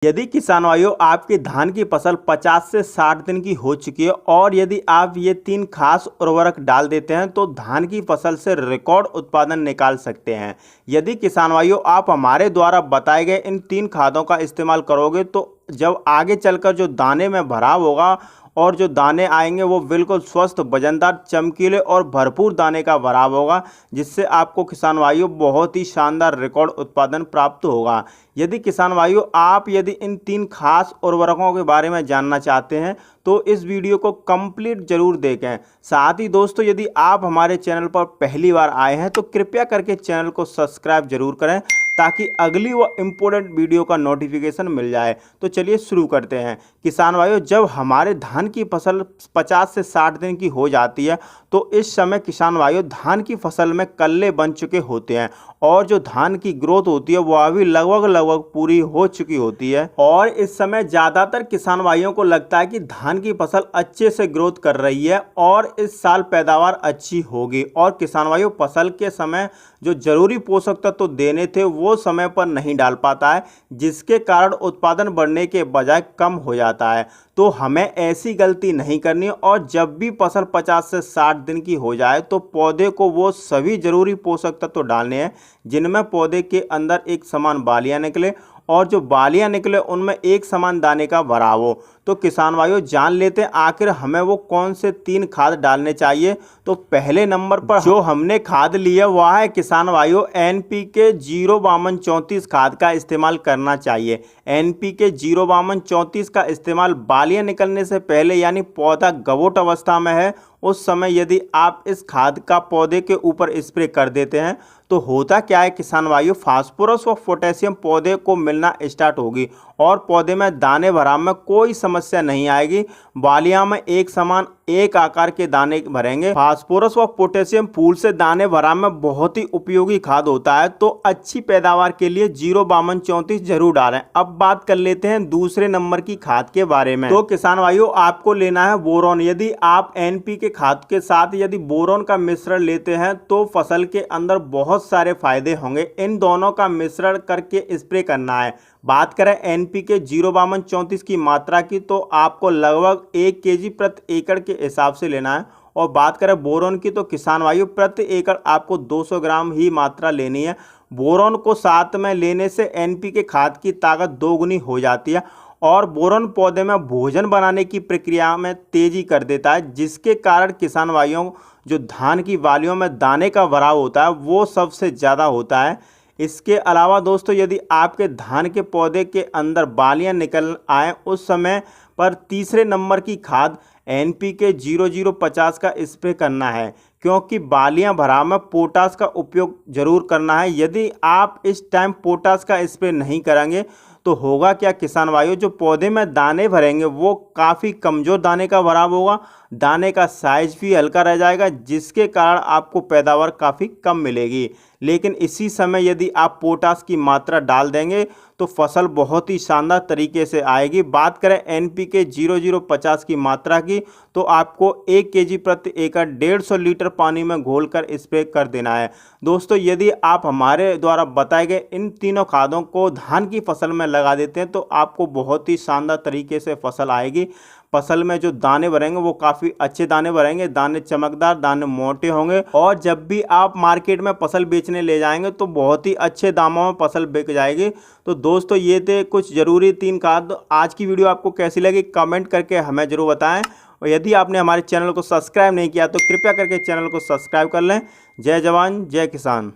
यदि किसान भाइयों आपकी धान की फसल 50 से 60 दिन की हो चुकी है और यदि आप ये 3 खास उर्वरक डाल देते हैं तो धान की फसल से रिकॉर्ड उत्पादन निकाल सकते हैं। यदि किसान भाइयों आप हमारे द्वारा बताए गए इन 3 खादों का इस्तेमाल करोगे तो जब आगे चलकर जो दाने में भराव होगा और जो दाने आएंगे वो बिल्कुल स्वस्थ, वजनदार, चमकीले और भरपूर दाने का भराव होगा, जिससे आपको किसान भाइयों बहुत ही शानदार रिकॉर्ड उत्पादन प्राप्त होगा। यदि किसान भाइयों आप यदि इन 3 खास उर्वरकों के बारे में जानना चाहते हैं तो इस वीडियो को कंप्लीट जरूर देखें। साथ ही दोस्तों यदि आप हमारे चैनल पर पहली बार आए हैं तो कृपया करके चैनल को सब्सक्राइब जरूर करें ताकि अगली व इम्पोर्टेंट वीडियो का नोटिफिकेशन मिल जाए। तो चलिए शुरू करते हैं। किसान भाइयों जब हमारे धान की फसल 50 से 60 दिन की हो जाती है तो इस समय किसान भाइयों धान की फसल में कल्ले बन चुके होते हैं और जो धान की ग्रोथ होती है वो अभी लगभग पूरी हो चुकी होती है और इस समय ज़्यादातर किसान भाइयों को लगता है कि धान की फसल अच्छे से ग्रोथ कर रही है और इस साल पैदावार अच्छी होगी और किसान भाइयों फसल के समय जो जरूरी पोषक तत्व देने थे वो समय पर नहीं डाल पाता है, जिसके कारण उत्पादन बढ़ने के बजाय कम हो जाता है। तो हमें ऐसी गलती नहीं करनी और जब भी फसल 50 से 60 दिन की हो जाए तो पौधे को वो सभी जरूरी पोषक तत्व डालने हैं जिनमें पौधे के अंदर एक समान बालियां निकले और जो बालियां निकले उनमें एक समान दाने का भराव हो। तो किसान भाइयों जान लेते हैं आखिर हमें वो कौन से 3 खाद डालने चाहिए। तो पहले नंबर पर जो हमने खाद ली है वह है किसान भाइयों NPK 05234 खाद का इस्तेमाल करना चाहिए। NPK 05234 का इस्तेमाल बालियां निकलने से पहले यानी पौधा गवोट अवस्था में है उस समय यदि आप इस खाद का पौधे के ऊपर स्प्रे कर देते हैं तो होता क्या है किसान भाइयों, फास्फोरस व पोटेशियम पौधे को मिलना स्टार्ट होगी और पौधे में दाने भराव में कोई समस्या नहीं आएगी। बालियां में एक समान एक आकार के दाने भरेंगे। फास्फोरस व पोटेशियम फूल से दाने भराव में बहुत ही उपयोगी खाद होता है, तो अच्छी पैदावार के लिए 05234 जरूर डालें। अब बात कर लेते हैं दूसरे नंबर की खाद के बारे में। तो किसान भाइयों आपको लेना है बोरॉन। यदि आप NPK खाद के साथ यदि बोरॉन का मिश्रण लेते हैं तो फसल के अंदर बहुत सारे फायदे होंगे। इन दोनों का मिश्रण करके स्प्रे करना है। बात करें NPK 05234 की मात्रा की तो आपको लगभग 1 kg प्रति एकड़ के हिसाब से लेना है और बात करें बोरॉन की तो किसान भाइयों प्रति एकड़ आपको 200 ग्राम ही मात्रा लेनी है। बोरॉन को साथ में लेने से NPK खाद की ताकत दोगुनी हो जाती है और बोरॉन पौधे में भोजन बनाने की प्रक्रिया में तेजी कर देता है, जिसके कारण किसान भाइयों जो धान की बालियों में दाने का भराव होता है वो सबसे ज़्यादा होता है। इसके अलावा दोस्तों यदि आपके धान के पौधे के अंदर बालियां निकल आए उस समय पर तीसरे नंबर की खाद NPK 0050 का स्प्रे करना है, क्योंकि बालियां भराव में पोटास का उपयोग जरूर करना है। यदि आप इस टाइम पोटास का स्प्रे नहीं करेंगे तो होगा क्या किसान भाइयों, जो पौधे में दाने भरेंगे वो काफ़ी कमज़ोर दाने का भराव होगा, दाने का साइज भी हल्का रह जाएगा, जिसके कारण आपको पैदावार काफ़ी कम मिलेगी। लेकिन इसी समय यदि आप पोटास की मात्रा डाल देंगे तो फसल बहुत ही शानदार तरीके से आएगी। बात करें NPK 0050 की मात्रा की तो आपको 1 kg प्रति एकड़ 150 लीटर पानी में घोलकर स्प्रे कर देना है। दोस्तों यदि आप हमारे द्वारा बताए गए इन तीनों खादों को धान की फसल में लगा देते हैं तो आपको बहुत ही शानदार तरीके से फसल आएगी। फसल में जो दाने भरेंगे वो काफ़ी अच्छे दाने भरेंगे, दाने चमकदार, दाने मोटे होंगे और जब भी आप मार्केट में फसल बेचने ले जाएंगे तो बहुत ही अच्छे दामों में फसल बिक जाएगी। तो दोस्तों ये थे कुछ ज़रूरी 3 खाद। आज की वीडियो आपको कैसी लगी कमेंट करके हमें ज़रूर बताएं और यदि आपने हमारे चैनल को सब्सक्राइब नहीं किया तो कृपया करके चैनल को सब्सक्राइब कर लें। जय जवान जय किसान।